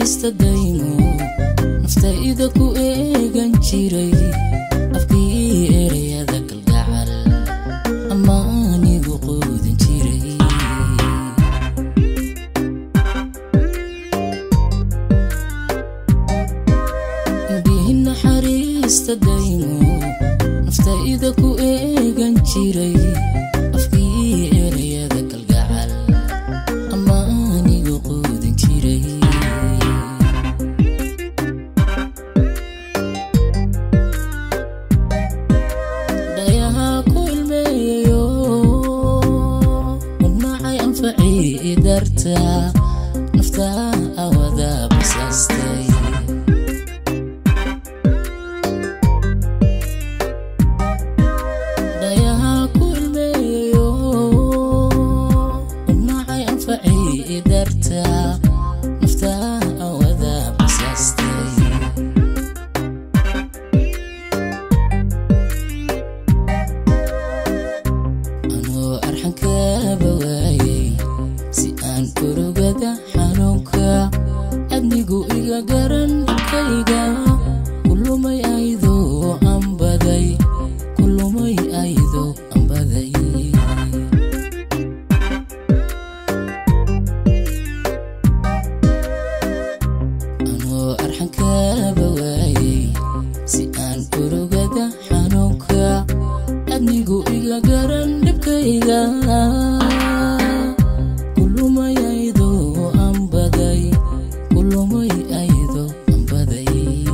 naxariista daymo naftayda ku eegan jiray afkii erayada kalgacal amaanigu quudin jiray indhihi naxariista daymo naftayda ku eegan jiray afkii erayada kalgacal amaanigu quudin jiray dayaha ku ilmeeyayo wadnacay anfacii darta naftaa awada basaastay نفتح أوذا بساستي أنو أرحن كابواي سيان كروغدا حنوكا أدنيقو إيغا قرن كيغا كل ما يأيذو أنبذي كل ما يأيذو أنبذي أرحن كابواي سيان كروغدا حنوكا أدنيقو إيغا قرن نبكيغا كل ما يأيذو أنبذي كل ما يأيذو أنبذي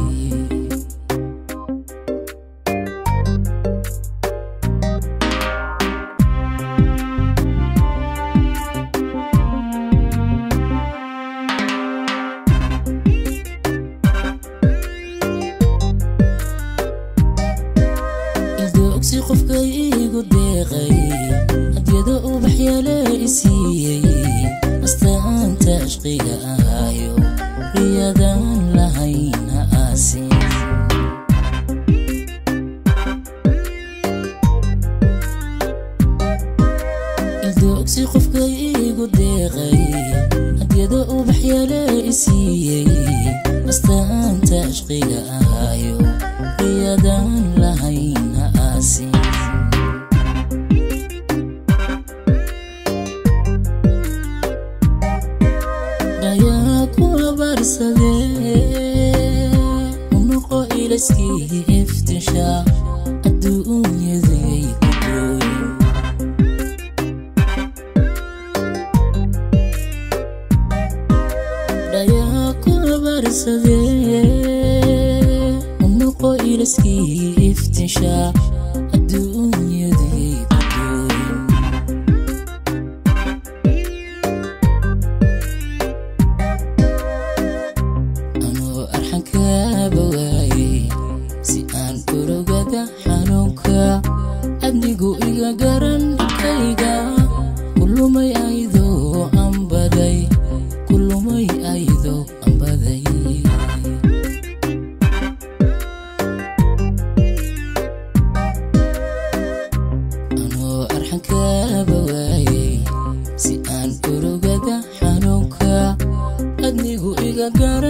si qofka igu deeqay hadyada ubax yeelaysiiyay astaanta ashqiga ahayo riyadan lahayna aasin si qofka igu deeqay hadyada ubax yeelaysiiyay astaanta ashqiga ahayo riyadan lahayna aasin dayaa ku abaarsadee unoqo ilaskii iftishaa adduunyadayay ku gooyin dayaa ku abaarsadee unoqo ilaskii iftishaa adduunyadayay ku gooyin anoo arxan kaabawaayey si aan kurogada xanuunka adnigu iga garan kayga kulumay aydoo anbaday kulumay aydoo anbaday أرحن كابواي سيان كروغدا حنوكا أدنيقو إيغا قرن